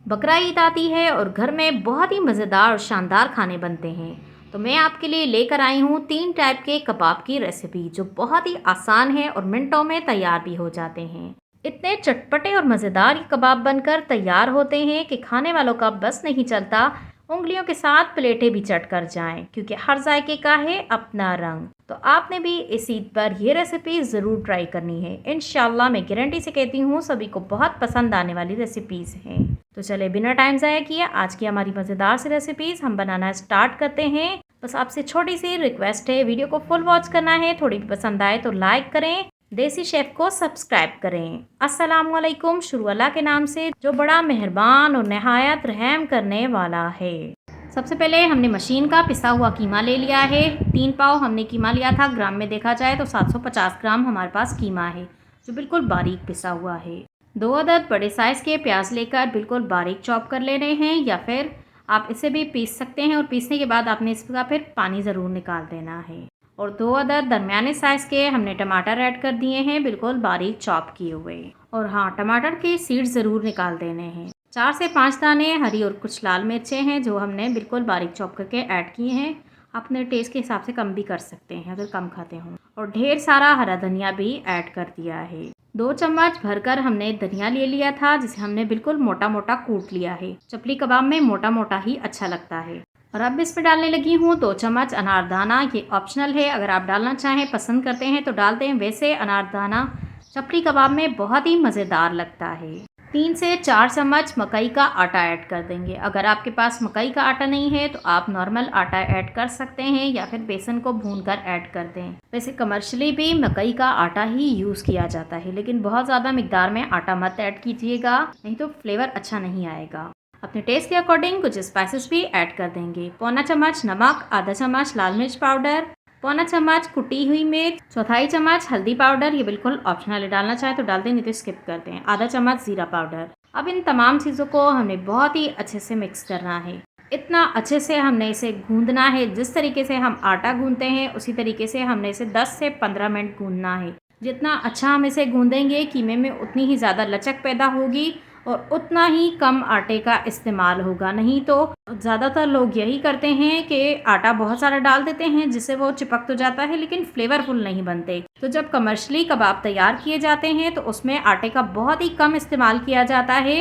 बकरा ईद आती है और घर में बहुत ही मज़ेदार और शानदार खाने बनते हैं। तो मैं आपके लिए लेकर आई हूँ 3 टाइप के कबाब की रेसिपी जो बहुत ही आसान है और मिनटों में तैयार भी हो जाते हैं। इतने चटपटे और मज़ेदार ये कबाब बनकर तैयार होते हैं कि खाने वालों का बस नहीं चलता, उंगलियों के साथ प्लेटें भी चट कर जाएं, क्योंकि हर जायके का है अपना रंग। तो आपने भी इस ईद पर ये रेसिपी ज़रूर ट्राई करनी है। इंशाल्लाह मैं गारंटी से कहती हूँ सभी को बहुत पसंद आने वाली रेसिपीज़ हैं। तो चले बिना टाइम ज़ाया किए आज की हमारी मज़ेदार सी रेसिपीज़ हम बनाना स्टार्ट करते हैं। बस आपसे छोटी सी रिक्वेस्ट है, वीडियो को फुल वॉच करना है। थोड़ी भी पसंद आए तो लाइक करें, देसी शेफ को सब्सक्राइब करें। अस्सलाम वालेकुम। शुरू अल्लाह के नाम से जो बड़ा मेहरबान और नहायत रहम करने वाला है। सबसे पहले हमने मशीन का पिसा हुआ कीमा ले लिया है। 3 पाव हमने कीमा लिया था। ग्राम में देखा जाए तो 750 ग्राम हमारे पास कीमा है जो बिल्कुल बारीक पिसा हुआ है। 2 अदद बड़े साइज़ के प्याज लेकर बिल्कुल बारीक चॉप कर लेने हैं, या फिर आप इसे भी पीस सकते हैं और पीसने के बाद आपने इसका फिर पानी ज़रूर निकाल देना है। और 2 अदद दरमियाने साइज़ के हमने टमाटर ऐड कर दिए हैं, बिल्कुल बारीक चॉप किए हुए। और हाँ, टमाटर के सीड ज़रूर निकाल देने हैं। 4 से 5 दाने हरी और कुछ लाल मिर्चें हैं जो हमने बिल्कुल बारीक चॉप करके ऐड किए हैं। अपने टेस्ट के हिसाब से कम भी कर सकते हैं अगर कम खाते हों। और ढेर सारा हरा धनिया भी ऐड कर दिया है। 2 चम्मच भरकर हमने धनिया ले लिया था, जिसे हमने बिल्कुल मोटा मोटा कूट लिया है। चपली कबाब में मोटा मोटा ही अच्छा लगता है। और अब इसमें डालने लगी हूँ 2 चम्मच अनारदाना। ये ऑप्शनल है, अगर आप डालना चाहें, पसंद करते हैं तो डाल दें। वैसे अनारदाना चपली कबाब में बहुत ही मज़ेदार लगता है। 3 से 4 चम्मच मकई का आटा ऐड कर देंगे। अगर आपके पास मकई का आटा नहीं है तो आप नॉर्मल आटा ऐड कर सकते हैं, या फिर बेसन को भूनकर ऐड कर दें। वैसे कमर्शियली भी मकई का आटा ही यूज़ किया जाता है, लेकिन बहुत ज़्यादा मिकदार में आटा मत ऐड कीजिएगा, नहीं तो फ्लेवर अच्छा नहीं आएगा। अपने टेस्ट के अकॉर्डिंग कुछ स्पाइसेस भी ऐड कर देंगे। पौना चम्मच नमक, आधा चम्मच लाल मिर्च पाउडर, पौना चम्मच कुटी हुई मिर्च, चौथाई चम्मच हल्दी पाउडर। ये बिल्कुल ऑप्शनल है, डालना चाहे तो डाल दें, नहीं तो स्किप कर दें। आधा चम्मच जीरा पाउडर। अब इन तमाम चीज़ों को हमने बहुत ही अच्छे से मिक्स करना है। इतना अच्छे से हमने इसे गूंदना है, जिस तरीके से हम आटा गूंदते हैं उसी तरीके से हमने इसे 10 से 15 मिनट गूंदना है। जितना अच्छा हम इसे गूंदेंगे, कीमे में उतनी ही ज़्यादा लचक पैदा होगी और उतना ही कम आटे का इस्तेमाल होगा। नहीं तो ज़्यादातर लोग यही करते हैं कि आटा बहुत सारा डाल देते हैं, जिससे वो चिपक तो जाता है लेकिन फ्लेवरफुल नहीं बनते। तो जब कमर्शियली कबाब तैयार किए जाते हैं तो उसमें आटे का बहुत ही कम इस्तेमाल किया जाता है,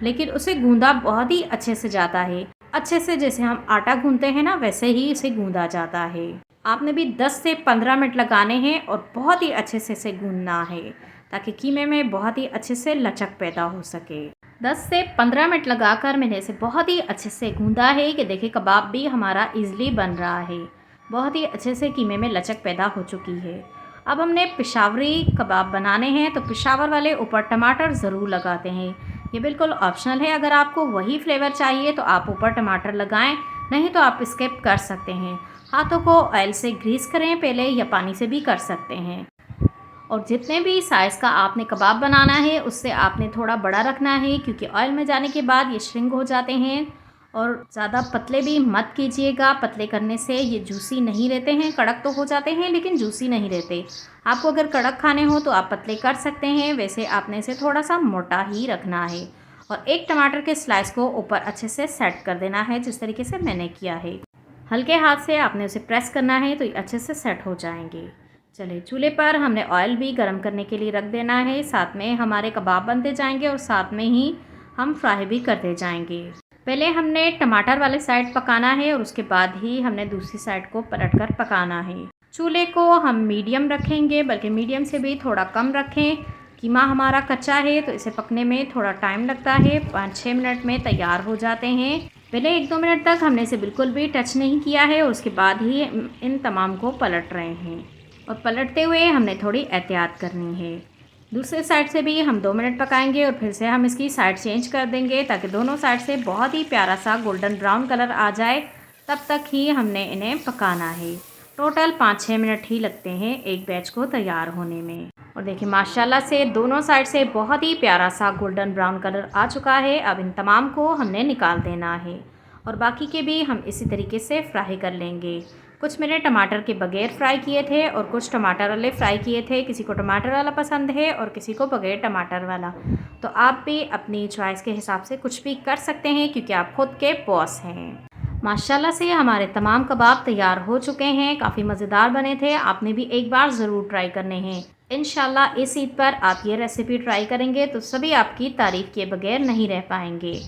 लेकिन उसे गूंदा बहुत ही अच्छे से जाता है। अच्छे से जैसे हम आटा गूंदते हैं ना, वैसे ही इसे गूंदा जाता है। आपने भी 10 से 15 मिनट लगाने हैं और बहुत ही अच्छे से इसे गूंदना है, ताकि कीमे में बहुत ही अच्छे से लचक पैदा हो सके। 10 से 15 मिनट लगाकर मैंने इसे बहुत ही अच्छे से गूंदा है कि देखिए कबाब भी हमारा इजीली बन रहा है। बहुत ही अच्छे से कीमे में लचक पैदा हो चुकी है। अब हमने पिशावरी कबाब बनाने हैं, तो पिशावर वाले ऊपर टमाटर ज़रूर लगाते हैं। ये बिल्कुल ऑप्शनल है, अगर आपको वही फ्लेवर चाहिए तो आप ऊपर टमाटर लगाएं, नहीं तो आप स्किप कर सकते हैं। हाथों को ऑयल से ग्रीस करें पहले, या पानी से भी कर सकते हैं। और जितने भी साइज़ का आपने कबाब बनाना है उससे आपने थोड़ा बड़ा रखना है, क्योंकि ऑयल में जाने के बाद ये श्रिंक हो जाते हैं। और ज़्यादा पतले भी मत कीजिएगा, पतले करने से ये जूसी नहीं रहते हैं। कड़क तो हो जाते हैं लेकिन जूसी नहीं रहते। आपको अगर कड़क खाने हो तो आप पतले कर सकते हैं, वैसे आपने इसे थोड़ा सा मोटा ही रखना है। और एक टमाटर के स्लाइस को ऊपर अच्छे से सेट कर देना है, जिस तरीके से मैंने किया है। हल्के हाथ से आपने उसे प्रेस करना है तो ये अच्छे से सेट हो जाएंगे। चलिए, चूल्हे पर हमने ऑयल भी गर्म करने के लिए रख देना है। साथ में हमारे कबाब बनते जाएंगे और साथ में ही हम फ्राई भी करते जाएंगे। पहले हमने टमाटर वाले साइड पकाना है और उसके बाद ही हमने दूसरी साइड को पलटकर पकाना है। चूल्हे को हम मीडियम रखेंगे, बल्कि मीडियम से भी थोड़ा कम रखें। कीमा हमारा कच्चा है तो इसे पकने में थोड़ा टाइम लगता है। 5-6 मिनट में तैयार हो जाते हैं। पहले 1-2 मिनट तक हमने इसे बिल्कुल भी टच नहीं किया है और उसके बाद ही इन तमाम को पलट रहे हैं। और पलटते हुए हमने थोड़ी एहतियात करनी है। दूसरे साइड से भी हम 2 मिनट पकाएंगे और फिर से हम इसकी साइड चेंज कर देंगे, ताकि दोनों साइड से बहुत ही प्यारा सा गोल्डन ब्राउन कलर आ जाए। तब तक ही हमने इन्हें पकाना है। टोटल 5-6 मिनट ही लगते हैं एक बैच को तैयार होने में। और देखिए माशाल्लाह से दोनों साइड से बहुत ही प्यारा सा गोल्डन ब्राउन कलर आ चुका है। अब इन तमाम को हमने निकाल देना है और बाकी के भी हम इसी तरीके से फ्राई कर लेंगे। कुछ मैंने टमाटर के बगैर फ्राई किए थे और कुछ टमाटर वाले फ्राई किए थे। किसी को टमाटर वाला पसंद है और किसी को बगैर टमाटर वाला। तो आप भी अपनी चॉइस के हिसाब से कुछ भी कर सकते हैं क्योंकि आप खुद के बॉस हैं। माशाल्लाह से हमारे तमाम कबाब तैयार हो चुके हैं। काफ़ी मज़ेदार बने थे। आपने भी एक बार ज़रूर ट्राई करने हैं। इंशाल्लाह इस ईद पर आप ये रेसिपी ट्राई करेंगे तो सभी आपकी तारीफ़ किए बगैर नहीं रह पाएंगे।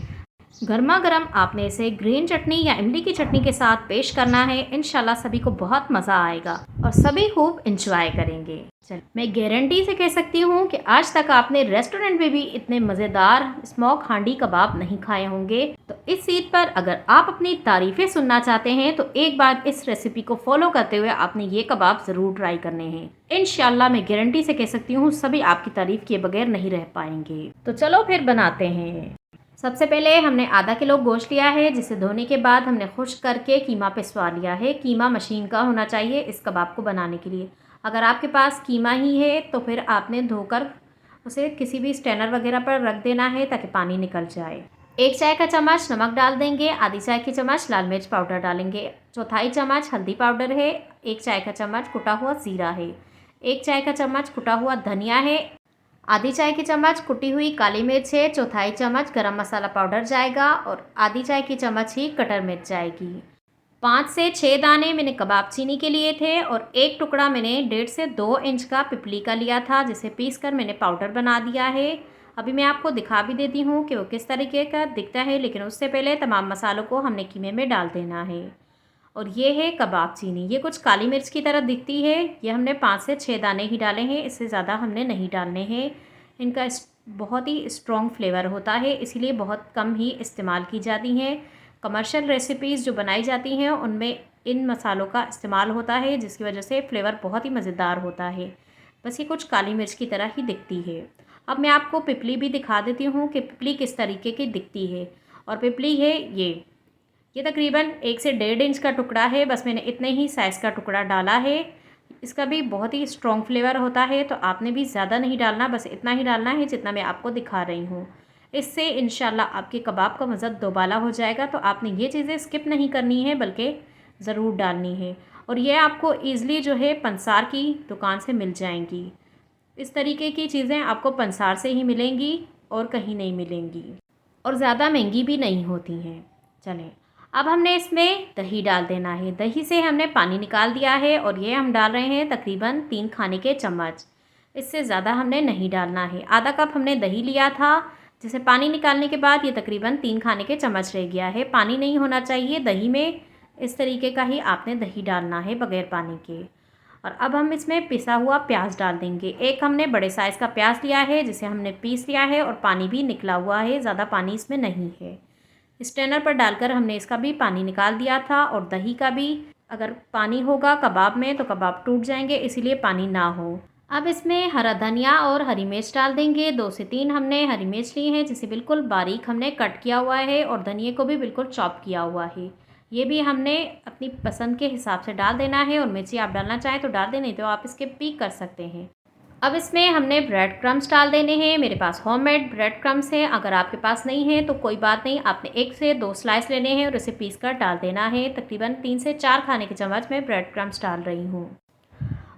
गर्मा गर्म आपने इसे ग्रीन चटनी या इमली की चटनी के साथ पेश करना है। इंशाल्लाह सभी को बहुत मज़ा आएगा और सभी खूब इंजॉय करेंगे। चल मैं गारंटी से कह सकती हूँ कि आज तक आपने रेस्टोरेंट में भी इतने मज़ेदार स्मोक हांडी कबाब नहीं खाए होंगे। तो इस ईद पर अगर आप अपनी तारीफ़ें सुनना चाहते हैं तो एक बार इस रेसिपी को फॉलो करते हुए आपने ये कबाब ज़रूर ट्राई करने हैं। इंशाल्लाह मैं गारंटी से कह सकती हूँ सभी आपकी तारीफ़ किए बगैर नहीं रह पाएंगे। तो चलो फिर बनाते हैं। सबसे पहले हमने आधा किलो गोश्त लिया है जिसे धोने के बाद हमने खुश्क करके कीमा पिसवा लिया है। कीमा मशीन का होना चाहिए इस कबाब को बनाने के लिए। अगर आपके पास कीमा ही है तो फिर आपने धोकर उसे किसी भी स्ट्रेनर वगैरह पर रख देना है ताकि पानी निकल जाए। 1 चाय का चम्मच नमक डाल देंगे। आधी चाय की चम्मच लाल मिर्च पाउडर डालेंगे। चौथाई चम्मच हल्दी पाउडर है। 1 चाय का चम्मच कुटा हुआ ज़ीरा है। 1 चाय का चम्मच कुटा हुआ धनिया है। आधी चाय की चम्मच कुटी हुई काली मिर्च है। चौथाई चम्मच गरम मसाला पाउडर जाएगा और आधी चाय की चम्मच ही कटर मिर्च जाएगी। 5 से 6 दाने मैंने कबाब चीनी के लिए थे और एक टुकड़ा मैंने 1.5 से 2 इंच का पिपली का लिया था जिसे पीसकर मैंने पाउडर बना दिया है। अभी मैं आपको दिखा भी देती हूँ कि वो किस तरीके का दिखता है, लेकिन उससे पहले तमाम मसालों को हमने कीमे में डाल देना है। और ये है कबाब चीनी। ये कुछ काली मिर्च की तरह दिखती है। ये हमने 5 से 6 दाने ही डाले हैं, इससे ज़्यादा हमने नहीं डालने हैं। इनका बहुत ही स्ट्रॉन्ग फ्लेवर होता है, इसीलिए बहुत कम ही इस्तेमाल की जाती हैं। कमर्शियल रेसिपीज़ जो बनाई जाती हैं उनमें इन मसालों का इस्तेमाल होता है जिसकी वजह से फ्लेवर बहुत ही मज़ेदार होता है। बस ये कुछ काली मिर्च की तरह ही दिखती है। अब मैं आपको पिपली भी दिखा देती हूँ कि पिपली किस तरीके की दिखती है। और पिपली है ये तकरीबन 1 से 1.5 इंच का टुकड़ा है। बस मैंने इतने ही साइज़ का टुकड़ा डाला है। इसका भी बहुत ही स्ट्रॉन्ग फ्लेवर होता है तो आपने भी ज़्यादा नहीं डालना, बस इतना ही डालना है जितना मैं आपको दिखा रही हूँ। इससे इंशाल्लाह आपके कबाब का मज़ा दोबाला हो जाएगा। तो आपने ये चीज़ें स्किप नहीं करनी है बल्कि ज़रूर डालनी है। और ये आपको ईज़िली जो है पंसार की दुकान से मिल जाएंगी। इस तरीके की चीज़ें आपको पंसार से ही मिलेंगी और कहीं नहीं मिलेंगी और ज़्यादा महंगी भी नहीं होती हैं। चलें अब हमने इसमें दही डाल देना है। दही से हमने पानी निकाल दिया है और ये हम डाल रहे हैं तकरीबन 3 खाने के चम्मच। इससे ज़्यादा हमने नहीं डालना है। आधा कप हमने दही लिया था जिसे पानी निकालने के बाद ये तकरीबन 3 खाने के चम्मच रह गया है। पानी नहीं होना चाहिए दही में, इस तरीके का ही आपने दही डालना है बग़ैर पानी के। और अब हम इसमें पिसा हुआ प्याज डाल देंगे। एक हमने बड़े साइज़ का प्याज लिया है जिसे हमने पीस लिया है और पानी भी निकला हुआ है, ज़्यादा पानी इसमें नहीं है। स्ट्रेनर पर डालकर हमने इसका भी पानी निकाल दिया था और दही का भी अगर पानी होगा कबाब में तो कबाब टूट जाएंगे, इसीलिए पानी ना हो। अब इसमें हरा धनिया और हरी मिर्च डाल देंगे। 2 से 3 हमने हरी मिर्च ली हैं जिसे बिल्कुल बारीक हमने कट किया हुआ है और धनिए को भी बिल्कुल चॉप किया हुआ है। ये भी हमने अपनी पसंद के हिसाब से डाल देना है और मिर्ची आप डालना चाहें तो डाल दें, नहीं तो आप इसके भी कर सकते हैं। अब इसमें हमने ब्रेड क्रम्स डाल देने हैं। मेरे पास होममेड ब्रेड क्रम्स हैं, अगर आपके पास नहीं है तो कोई बात नहीं, आपने 1 से 2 स्लाइस लेने हैं और इसे पीस कर डाल देना है। तकरीबन 3 से 4 खाने के चम्मच मैं ब्रेड क्रम्स डाल रही हूँ।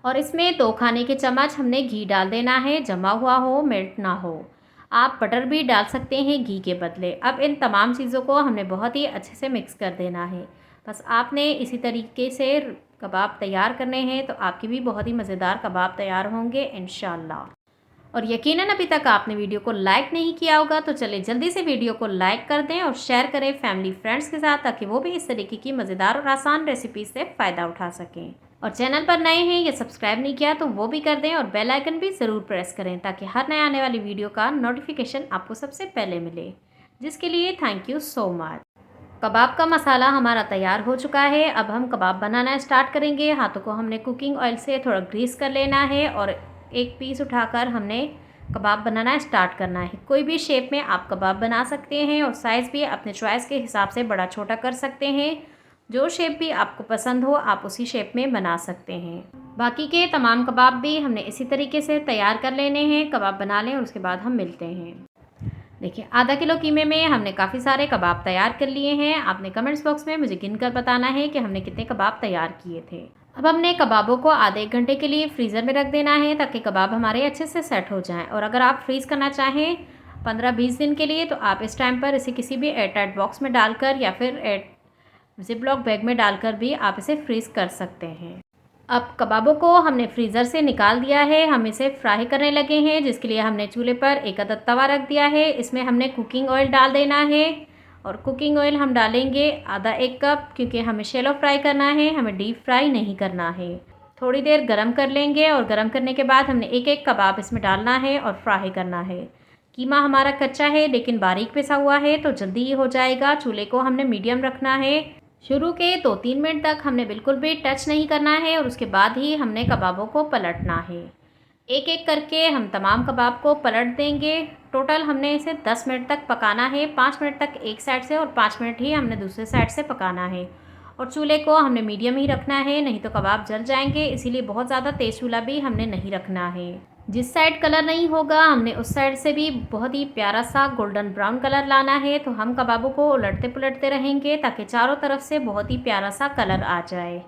और इसमें 2 खाने के चम्मच हमने घी डाल देना है, जमा हुआ हो, मेल्ट ना हो। आप बटर भी डाल सकते हैं घी के बदले। अब इन तमाम चीज़ों को हमने बहुत ही अच्छे से मिक्स कर देना है। बस आपने इसी तरीके से कबाब तैयार करने हैं तो आपके भी बहुत ही मज़ेदार कबाब तैयार होंगे इंशाल्लाह। और यकीनन अभी तक आपने वीडियो को लाइक नहीं किया होगा तो चलिए जल्दी से वीडियो को लाइक कर दें और शेयर करें फैमिली फ्रेंड्स के साथ ताकि वो भी इस तरीके की मज़ेदार और आसान रेसिपी से फ़ायदा उठा सकें। और चैनल पर नए हैं या सब्सक्राइब नहीं किया तो वो भी कर दें और बेल आइकन भी ज़रूर प्रेस करें ताकि हर नए आने वाली वीडियो का नोटिफिकेशन आपको सबसे पहले मिले, जिसके लिए थैंक यू सो मच। कबाब का मसाला हमारा तैयार हो चुका है। अब हम कबाब बनाना स्टार्ट करेंगे। हाथों को हमने कुकिंग ऑयल से थोड़ा ग्रीस कर लेना है और एक पीस उठाकर हमने कबाब बनाना स्टार्ट करना है। कोई भी शेप में आप कबाब बना सकते हैं और साइज़ भी अपने चॉइस के हिसाब से बड़ा छोटा कर सकते हैं। जो शेप भी आपको पसंद हो आप उसी शेप में बना सकते हैं। बाकी के तमाम कबाब भी हमने इसी तरीके से तैयार कर लेने हैं। कबाब बना लें और उसके बाद हम मिलते हैं। देखिए, आधा किलो कीमे में हमने काफ़ी सारे कबाब तैयार कर लिए हैं। आपने कमेंट्स बॉक्स में मुझे गिनकर बताना है कि हमने कितने कबाब तैयार किए थे। अब हमने कबाबों को आधे 1 घंटे के लिए फ्रीज़र में रख देना है ताकि कबाब हमारे अच्छे से सेट हो जाएँ। और अगर आप फ्रीज़ करना चाहें 15-20 दिन के लिए, तो आप इस टाइम पर इसे किसी भी एयरटाइट बॉक्स में डालकर या फिर ज़िप-लॉक बैग में डालकर भी आप इसे फ्रीज़ कर सकते हैं। अब कबाबों को हमने फ्रीज़र से निकाल दिया है। हम इसे फ्राई करने लगे हैं, जिसके लिए हमने चूल्हे पर एक अदद तवा रख दिया है। इसमें हमने कुकिंग ऑयल डाल देना है और कुकिंग ऑयल हम डालेंगे आधा 1 कप, क्योंकि हमें शैलो फ्राई करना है, हमें डीप फ्राई नहीं करना है। थोड़ी देर गरम कर लेंगे और गरम करने के बाद हमने एक-एक कबाब इसमें डालना है और फ्राई करना है। कीमा हमारा कच्चा है लेकिन बारीक पिसा हुआ है, तो जल्दी ही हो जाएगा। चूल्हे को हमने मीडियम रखना है। शुरू के 2-3 मिनट तक हमने बिल्कुल भी टच नहीं करना है और उसके बाद ही हमने कबाबों को पलटना है। एक-एक करके हम तमाम कबाब को पलट देंगे। टोटल हमने इसे 10 मिनट तक पकाना है। 5 मिनट तक एक साइड से और 5 मिनट ही हमने दूसरे साइड से पकाना है। और चूल्हे को हमने मीडियम ही रखना है, नहीं तो कबाब जल जाएंगे। इसीलिए बहुत ज़्यादा तेज़ चूल्हा भी हमने नहीं रखना है। जिस साइड कलर नहीं होगा, हमने उस साइड से भी बहुत ही प्यारा सा गोल्डन ब्राउन कलर लाना है। तो हम कबाबों को उलटते पुलटते रहेंगे ताकि चारों तरफ से बहुत ही प्यारा सा कलर आ जाए।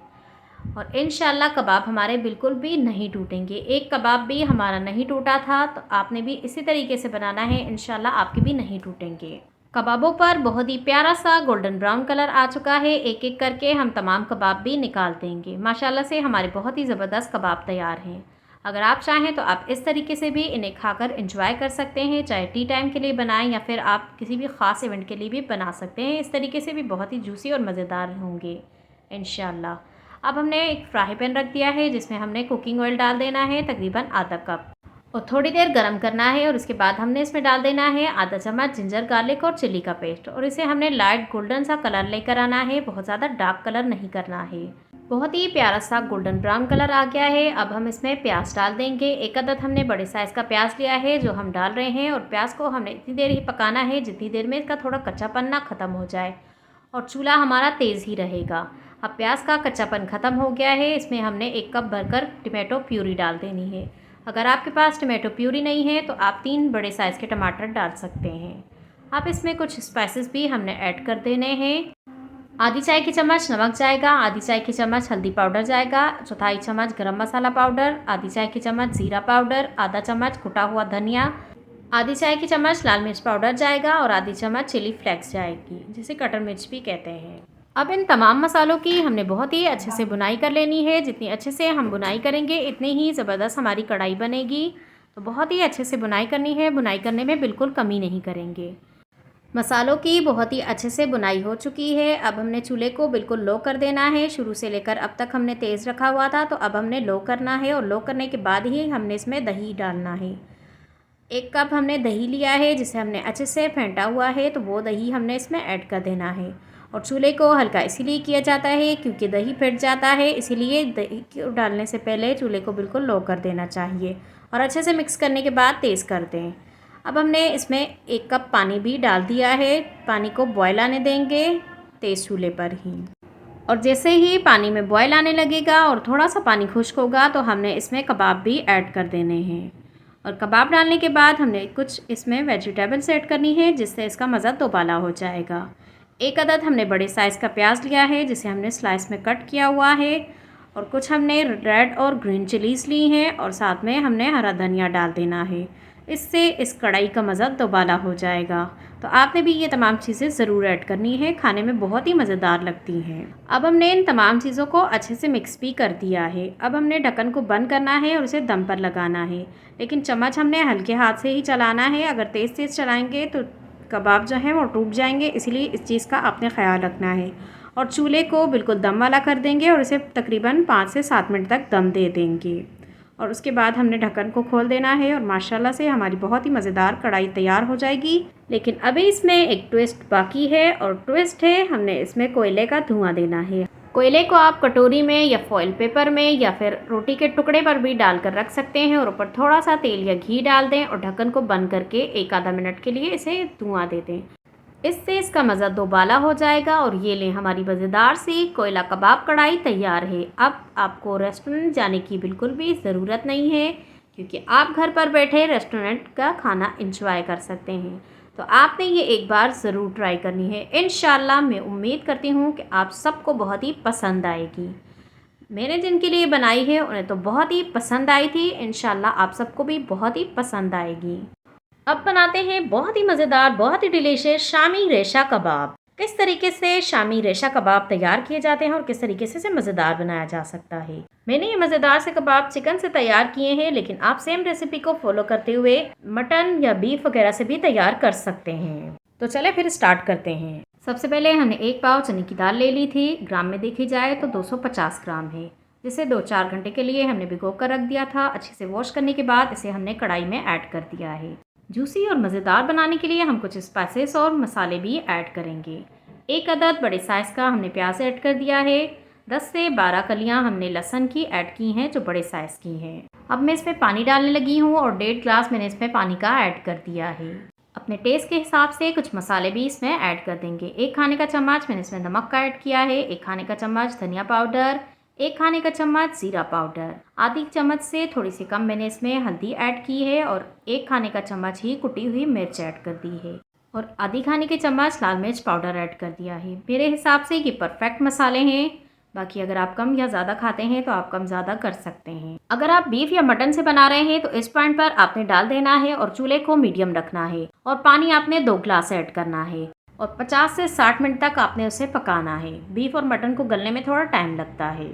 और इंशाल्लाह कबाब हमारे बिल्कुल भी नहीं टूटेंगे। एक कबाब भी हमारा नहीं टूटा था, तो आपने भी इसी तरीके से बनाना है, इंशाल्लाह आपके भी नहीं टूटेंगे। कबाबों पर बहुत ही प्यारा सा गोल्डन ब्राउन कलर आ चुका है। एक-एक करके हम तमाम कबाब भी निकाल देंगे। माशाल्लाह से हमारे बहुत ही ज़बरदस्त कबाब तैयार हैं। अगर आप चाहें तो आप इस तरीके से भी इन्हें खाकर एंजॉय कर सकते हैं, चाहे टी टाइम के लिए बनाएं या फिर आप किसी भी ख़ास इवेंट के लिए भी बना सकते हैं। इस तरीके से भी बहुत ही जूसी और मज़ेदार होंगे इंशाल्लाह। अब हमने एक फ्राई पैन रख दिया है, जिसमें हमने कुकिंग ऑयल डाल देना है तकरीबन आधा कप, और थोड़ी देर गरम करना है। और उसके बाद हमने इसमें डाल देना है आधा चम्मच जिंजर गार्लिक और चिल्ली का पेस्ट, और इसे हमने लाइट गोल्डन सा कलर लेकर आना है, बहुत ज़्यादा डार्क कलर नहीं करना है। बहुत ही प्यारा सा गोल्डन ब्राउन कलर आ गया है। अब हम इसमें प्याज डाल देंगे। एक अदद हमने बड़े साइज़ का प्याज लिया है जो हम डाल रहे हैं, और प्याज को हमने इतनी देर ही पकाना है जितनी देर में इसका थोड़ा कच्चापन ना ख़त्म हो जाए, और चूल्हा हमारा तेज़ ही रहेगा। अब प्याज का कच्चापन ख़त्म हो गया है। इसमें हमने 1 कप भरकर टमाटो प्यूरी डाल देनी है। अगर आपके पास टमाटो प्यूरी नहीं है तो आप 3 बड़े साइज़ के टमाटर डाल सकते हैं। अब इसमें कुछ स्पाइसेस भी हमने ऐड कर देने हैं। आधी चाय की चम्मच नमक जाएगा, आधी चाय की चम्मच हल्दी पाउडर जाएगा, चौथाई चम्मच गरम मसाला पाउडर, आधी चाय की चम्मच ज़ीरा पाउडर, आधा चम्मच कुटा हुआ धनिया, आधी चाय की चम्मच लाल मिर्च पाउडर जाएगा, और आधी चम्मच चिली फ्लेक्स जाएगी, जिसे कटर मिर्च भी कहते हैं। अब इन तमाम मसालों की हमने बहुत ही अच्छे से बुनाई कर लेनी है। जितनी अच्छे से हम बुनाई करेंगे इतनी ही ज़बरदस्त हमारी कढ़ाई बनेगी। तो बहुत ही अच्छे से बुनाई करनी है, बुनाई करने में बिल्कुल कमी नहीं करेंगे। मसालों की बहुत ही अच्छे से बुनाई हो चुकी है। अब हमने चूल्हे को बिल्कुल लो कर देना है। शुरू से लेकर अब तक हमने तेज़ रखा हुआ था, तो अब हमने लो करना है, और लो करने के बाद ही हमने इसमें दही डालना है। 1 कप हमने दही लिया है जिसे हमने अच्छे से फेंटा हुआ है, तो वो दही हमने इसमें ऐड कर देना है। और चूल्हे को हल्का इसीलिए किया जाता है क्योंकि दही फट जाता है, इसीलिए दही को डालने से पहले चूल्हे को बिल्कुल लो कर देना चाहिए, और अच्छे से मिक्स करने के बाद तेज़ कर दें। अब हमने इसमें 1 कप पानी भी डाल दिया है। पानी को बॉयल आने देंगे तेज़ चूल्हे पर ही, और जैसे ही पानी में बॉयल आने लगेगा और थोड़ा सा पानी खुश्क होगा, तो हमने इसमें कबाब भी ऐड कर देने हैं। और कबाब डालने के बाद हमने कुछ इसमें वेजिटेबल्स ऐड करनी है, जिससे इसका मज़ा दोबाला हो जाएगा। 1 अदद हमने बड़े साइज़ का प्याज लिया है जिसे हमने स्लाइस में कट किया हुआ है, और कुछ हमने रेड और ग्रीन चिलीज़ ली हैं, और साथ में हमने हरा धनिया डाल देना है। इससे इस कढ़ाई का मज़ा दोबाला हो जाएगा। तो आपने भी ये तमाम चीज़ें ज़रूर ऐड करनी है, खाने में बहुत ही मज़ेदार लगती हैं। अब हमने इन तमाम चीज़ों को अच्छे से मिक्स भी कर दिया है। अब हमने ढक्कन को बंद करना है और उसे दम पर लगाना है, लेकिन चम्मच हमने हल्के हाथ से ही चलाना है। अगर तेज़ तेज़ चलाएँगे तो कबाब जो हैं वो टूट जाएंगे, इसलिए इस चीज़ का आपने ख्याल रखना है। और चूल्हे को बिल्कुल दम वाला कर देंगे और इसे तकरीबन 5 से 7 मिनट तक दम दे देंगे, और उसके बाद हमने ढक्कन को खोल देना है, और माशाल्लाह से हमारी बहुत ही मज़ेदार कढ़ाई तैयार हो जाएगी। लेकिन अभी इसमें एक ट्विस्ट बाकी है, और ट्विस्ट है हमने इसमें कोयले का धुआं देना है। कोयले को आप कटोरी में या फॉइल पेपर में या फिर रोटी के टुकड़े पर भी डालकर रख सकते हैं, और ऊपर थोड़ा सा तेल या घी डाल दें और ढक्कन को बंद करके 1 आधा मिनट के लिए इसे धुआं दे दें। इससे इसका मज़ा दोबाला हो जाएगा। और ये लें, हमारी मज़ेदार सी कोयला कबाब कढ़ाई तैयार है। अब आपको रेस्टोरेंट जाने की बिल्कुल भी ज़रूरत नहीं है, क्योंकि आप घर पर बैठे रेस्टोरेंट का खाना एंजॉय कर सकते हैं। तो आपने ये एक बार ज़रूर ट्राई करनी है। इंशाल्लाह मैं उम्मीद करती हूँ कि आप सबको बहुत ही पसंद आएगी। मैंने जिनके लिए बनाई है उन्हें तो बहुत ही पसंद आई थी। इंशाल्लाह आप सबको भी बहुत ही पसंद आएगी। अब बनाते हैं बहुत ही मज़ेदार, बहुत ही डिलीशियस शामी रेशा कबाब। किस तरीके से शामी रेशा कबाब तैयार किए जाते हैं और किस तरीके से इसे मज़ेदार बनाया जा सकता है। मैंने ये मज़ेदार से कबाब चिकन से तैयार किए हैं, लेकिन आप सेम रेसिपी को फॉलो करते हुए मटन या बीफ वगैरह से भी तैयार कर सकते हैं। तो चले फिर स्टार्ट करते हैं। सबसे पहले हमने 1 पाव चने की दाल ले ली थी। ग्राम में देखी जाए तो 250 ग्राम है, जिसे 2-4 घंटे के लिए हमने भिगो कर रख दिया था। अच्छे से वॉश करने के बाद इसे हमने कढ़ाई में ऐड कर दिया है। जूसी और मज़ेदार बनाने के लिए हम कुछ स्पाइसेस और मसाले भी ऐड करेंगे। 1 अदद बड़े साइज़ का हमने प्याज ऐड कर दिया है। 10 से 12 कलियां हमने लहसुन की ऐड की हैं, जो बड़े साइज़ की हैं। अब मैं इसमें पानी डालने लगी हूँ और 1.5 ग्लास मैंने इसमें पानी का ऐड कर दिया है। अपने टेस्ट के हिसाब से कुछ मसाले भी इसमें ऐड कर देंगे। 1 खाने का चम्मच मैंने इसमें नमक का ऐड किया है। 1 खाने का चम्मच धनिया पाउडर, 1 खाने का चम्मच जीरा पाउडर, आधी चम्मच से थोड़ी सी कम मैंने इसमें हल्दी ऐड की है और 1 खाने का चम्मच ही कुटी हुई मिर्च ऐड कर दी है और आधी खाने के चम्मच लाल मिर्च पाउडर ऐड कर दिया है। मेरे हिसाब से ये परफेक्ट मसाले हैं। बाकी अगर आप कम या ज़्यादा खाते हैं तो आप कम ज़्यादा कर सकते हैं। अगर आप बीफ या मटन से बना रहे हैं तो इस पॉइंट पर आपने डाल देना है और चूल्हे को मीडियम रखना है और पानी आपने 2 ग्लास ऐड करना है और 50 से 60 मिनट तक आपने उसे पकाना है। बीफ और मटन को गलने में थोड़ा टाइम लगता है।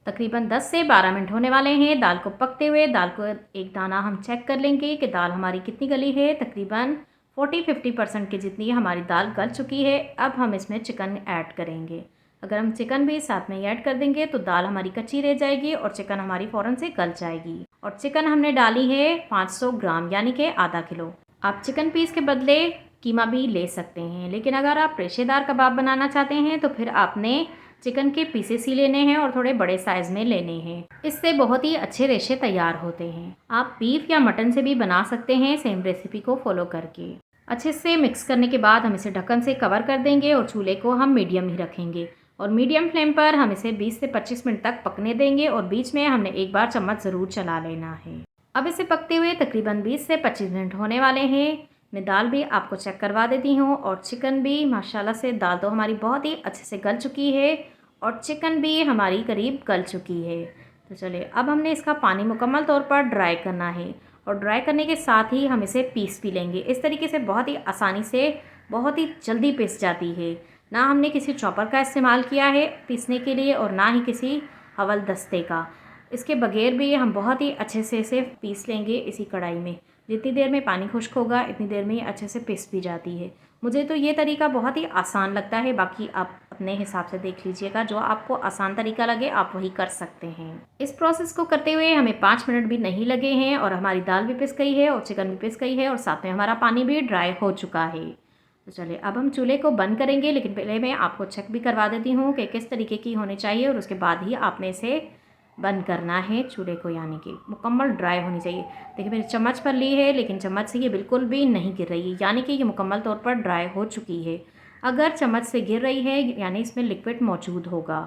तकरीबन 10 से 12 मिनट होने वाले हैं दाल को पकते हुए। दाल को एक दाना हम चेक कर लेंगे कि दाल हमारी कितनी गली है। तकरीबन 40-50% की जितनी हमारी दाल गल चुकी है। अब हम इसमें चिकन ऐड करेंगे। अगर हम चिकन भी साथ में ऐड कर देंगे तो दाल हमारी कच्ची रह जाएगी और चिकन हमारी फ़ौरन से गल जाएगी। और चिकन हमने डाली है 500 ग्राम, यानी कि आधा किलो। आप चिकन पीस के बदले कीमा भी ले सकते हैं, लेकिन अगर आप रेशेदार कबाब बनाना चाहते हैं तो फिर आपने चिकन के पीसेस ही लेने हैं और थोड़े बड़े साइज़ में लेने हैं। इससे बहुत ही अच्छे रेशे तैयार होते हैं। आप बीफ या मटन से भी बना सकते हैं सेम रेसिपी को फॉलो करके। अच्छे से मिक्स करने के बाद हम इसे ढक्कन से कवर कर देंगे और चूल्हे को हम मीडियम ही रखेंगे और मीडियम फ्लेम पर हम इसे 20 से 25 मिनट तक पकने देंगे और बीच में हमने एक बार चम्मच ज़रूर चला लेना है। अब इसे पकते हुए तकरीबन 20 से 25 मिनट होने वाले हैं। मैं दाल भी आपको चेक करवा देती हूँ और चिकन भी माशाल्लाह से दाल तो हमारी बहुत ही अच्छे से गल चुकी है और चिकन भी हमारी करीब गल चुकी है। तो चलिए अब हमने इसका पानी मुकम्मल तौर पर ड्राई करना है और ड्राई करने के साथ ही हम इसे पीस भी लेंगे। इस तरीके से बहुत ही आसानी से बहुत ही जल्दी पिस जाती है। ना हमने किसी चॉपर का इस्तेमाल किया है पीसने के लिए और ना ही किसी हवल दस्ते का। इसके बगैर भी हम बहुत ही अच्छे से इसे पीस लेंगे इसी कढ़ाई में। जितनी देर में पानी खुश्क होगा इतनी देर में ये अच्छे से पिस भी जाती है। मुझे तो ये तरीका बहुत ही आसान लगता है, बाकी आप अपने हिसाब से देख लीजिएगा। जो आपको आसान तरीका लगे आप वही कर सकते हैं। इस प्रोसेस को करते हुए हमें 5 मिनट भी नहीं लगे हैं और हमारी दाल भी पिस गई है और चिकन भी पिस गई है और साथ में हमारा पानी भी ड्राई हो चुका है। तो चलिए अब हम चूल्हे को बंद करेंगे, लेकिन पहले मैं आपको चेक भी करवा देती हूँ कि किस तरीके की होनी चाहिए और उसके बाद ही आपने इसे बंद करना है चूल्हे को, यानी कि मुकम्मल ड्राई होनी चाहिए। देखिए मैंने चम्मच पर ली है लेकिन चम्मच से ये बिल्कुल भी नहीं गिर रही है, यानी कि ये मुकम्मल तौर पर ड्राई हो चुकी है। अगर चम्मच से गिर रही है यानी इसमें लिक्विड मौजूद होगा।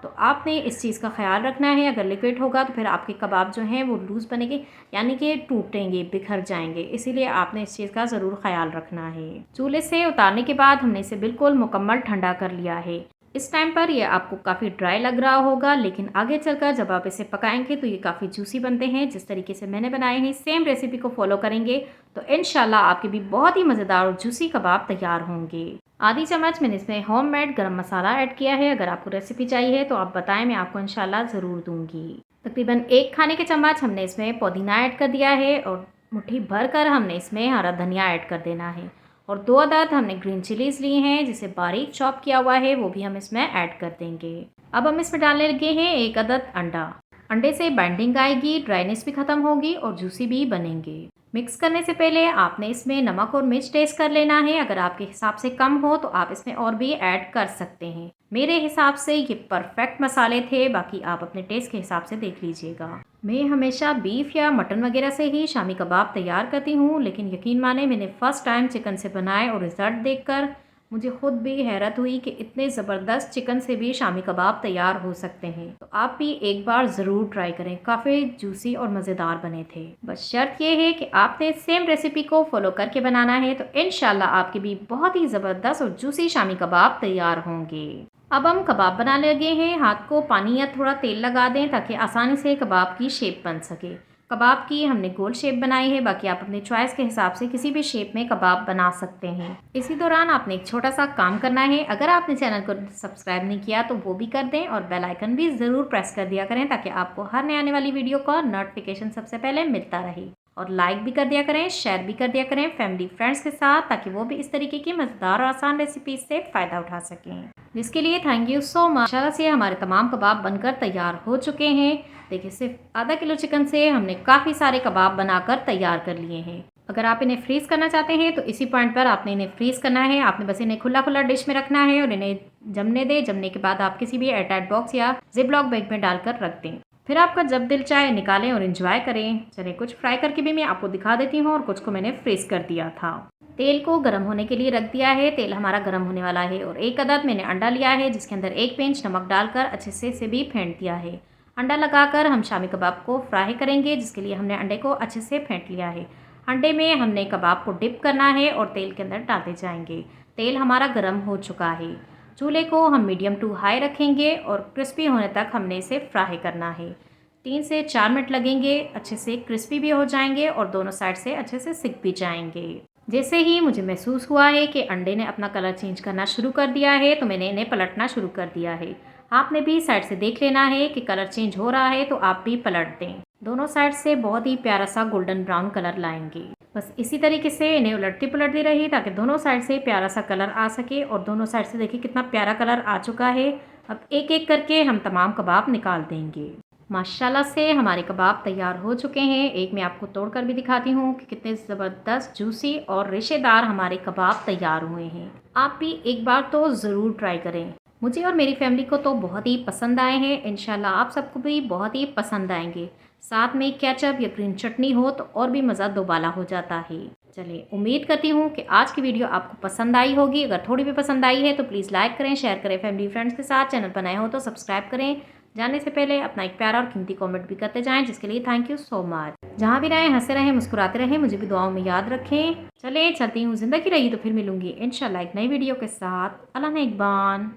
तो आपने इस चीज़ का ख्याल रखना है। अगर लिक्विड होगा तो फिर आपके कबाब जो हैं वो लूज़ बनेंगे, यानी कि टूटेंगे, बिखर जाएंगे। इसीलिए आपने इस चीज़ का ज़रूर ख्याल रखना है। चूल्हे से उतारने के बाद हमने इसे बिल्कुल मुकम्मल ठंडा कर लिया है। इस टाइम पर ये आपको काफ़ी ड्राई लग रहा होगा, लेकिन आगे चलकर जब आप इसे पकाएंगे तो ये काफ़ी जूसी बनते हैं। जिस तरीके से मैंने बनाए हैं सेम रेसिपी को फॉलो करेंगे तो इंशाल्लाह आपके भी बहुत ही मज़ेदार और जूसी कबाब तैयार होंगे। आधी चम्मच मैंने इसमें होममेड गरम मसाला ऐड किया है। अगर आपको रेसिपी चाहिए तो आप बताएं, मैं आपको इंशाल्लाह ज़रूर दूंगी। तकरीबन 1 खाने के चम्मच हमने इसमें पुदीना ऐड कर दिया है और मुट्ठी भर कर हमने इसमें हरा धनिया ऐड कर देना है और 2 अदद हमने ग्रीन चिलीज़ ली हैं जिसे बारीक चॉप किया हुआ है, वो भी हम इसमें ऐड कर देंगे। अब हम इसमें डालने लगे हैं 1 अदद अंडा। अंडे से बाइंडिंग आएगी, ड्राइनेस भी ख़त्म होगी और जूसी भी बनेंगे। मिक्स करने से पहले आपने इसमें नमक और मिर्च टेस्ट कर लेना है। अगर आपके हिसाब से कम हो तो आप इसमें और भी ऐड कर सकते हैं। मेरे हिसाब से ये परफेक्ट मसाले थे, बाकी आप अपने टेस्ट के हिसाब से देख लीजिएगा। मैं हमेशा बीफ या मटन वगैरह से ही शामी कबाब तैयार करती हूँ, लेकिन यकीन माने मैंने फ़र्स्ट टाइम चिकन से बनाए और रिज़ल्ट देखकर मुझे खुद भी हैरत हुई कि इतने ज़बरदस्त चिकन से भी शामी कबाब तैयार हो सकते हैं। तो आप भी एक बार ज़रूर ट्राई करें, काफ़ी जूसी और मज़ेदार बने थे। बस शर्त ये है कि आपने सेम रेसिपी को फॉलो करके बनाना है, तो इंशाल्लाह आपके भी बहुत ही ज़बरदस्त और जूसी शामी कबाब तैयार होंगे। अब हम कबाब बनाने लगे हैं। हाथ को पानी या थोड़ा तेल लगा दें ताकि आसानी से कबाब की शेप बन सके। कबाब की हमने गोल शेप बनाई है, बाकी आप अपने चॉइस के हिसाब से किसी भी शेप में कबाब बना सकते हैं। इसी दौरान आपने एक छोटा सा काम करना है। अगर आपने चैनल को सब्सक्राइब नहीं किया तो वो भी कर दें और बेल आइकन भी ज़रूर प्रेस कर दिया करें ताकि आपको हर नए आने वाली वीडियो का नोटिफिकेशन सबसे पहले मिलता रहे। और लाइक भी कर दिया करें, शेयर भी कर दिया करें फैमिली फ्रेंड्स के साथ, ताकि वो भी इस तरीके की मज़ेदार और आसान रेसिपी से फ़ायदा उठा सकें। जिसके लिए थैंक यू सो मच। माशाल्लाह से हमारे तमाम कबाब बनकर तैयार हो चुके हैं। देखिए, सिर्फ आधा किलो चिकन से हमने काफ़ी सारे कबाब बनाकर तैयार कर लिए हैं। अगर आप इन्हें फ्रीज़ करना चाहते हैं तो इसी पॉइंट पर आपने इन्हें फ्रीज़ करना है। आपने बस इन्हें खुला खुला डिश में रखना है और इन्हें जमने दें। जमने के बाद आप किसी भी एयरटाइट बॉक्स या जिपलॉक बैग में डालकर रख दें। फिर आपका जब दिल चाहे निकालें और एंजॉय करें। चलिए, कुछ फ्राई करके भी मैं आपको दिखा देती हूँ और कुछ को मैंने फ्रीज़ कर दिया था। तेल को गर्म होने के लिए रख दिया है। तेल हमारा गर्म होने वाला है और एक अदद मैंने अंडा लिया है जिसके अंदर 1 पिंच नमक डालकर अच्छे से भी फेंट दिया है। अंडा लगाकर हम शामी कबाब को फ्राई करेंगे, जिसके लिए हमने अंडे को अच्छे से फेंट लिया है। अंडे में हमने कबाब को डिप करना है और तेल के अंदर डालते जाएंगे। तेल हमारा गर्म हो चुका है। चूल्हे को हम मीडियम टू हाई रखेंगे और क्रिस्पी होने तक हमने इसे फ्राई करना है। 3 से 4 मिनट लगेंगे, अच्छे से क्रिस्पी भी हो जाएंगे और दोनों साइड से अच्छे से सिक भी जाएंगे। जैसे ही मुझे महसूस हुआ है कि अंडे ने अपना कलर चेंज करना शुरू कर दिया है तो मैंने इन्हें पलटना शुरू कर दिया है। आपने भी साइड से देख लेना है कि कलर चेंज हो रहा है तो आप भी पलट दें। दोनों साइड से बहुत ही प्यारा सा गोल्डन ब्राउन कलर लाएंगे। बस इसी तरीके से इन्हें उलटती पुलटती रही ताकि दोनों साइड से प्यारा सा कलर आ सके। और दोनों साइड से देखिए कितना प्यारा कलर आ चुका है। अब एक एक करके हम तमाम कबाब निकाल देंगे। माशाल्लाह से हमारे कबाब तैयार हो चुके हैं। एक मैं आपको तोड़कर भी दिखाती हूँ कि कितने ज़बरदस्त जूसी और रेशेदार हमारे कबाब तैयार हुए हैं। आप भी एक बार तो ज़रूर ट्राई करें। मुझे और मेरी फैमिली को तो बहुत ही पसंद आए हैं। इंशाल्लाह आप सबको भी बहुत ही पसंद आएंगे। साथ में केचप या ग्रीन चटनी हो तो और भी मज़ा दोबाला हो जाता है। चलिए, उम्मीद करती हूँ कि आज की वीडियो आपको पसंद आई होगी। अगर थोड़ी भी पसंद आई है तो प्लीज़ लाइक करें, शेयर करें फैमिली फ्रेंड्स के साथ। चैनल पर नए हो तो सब्सक्राइब करें। जाने से पहले अपना एक प्यारा और कीमती कमेंट भी करते जाएं, जिसके लिए थैंक यू सो मच। जहाँ भी रहें हंसते रहें, मुस्कुराते रहें, मुझे भी दुआओं में याद रखें। चले चलती हूँ, ज़िंदगी रही तो फिर मिलूंगी इंशाल्लाह एक नई वीडियो के साथ। अल्लाह ने इकबान।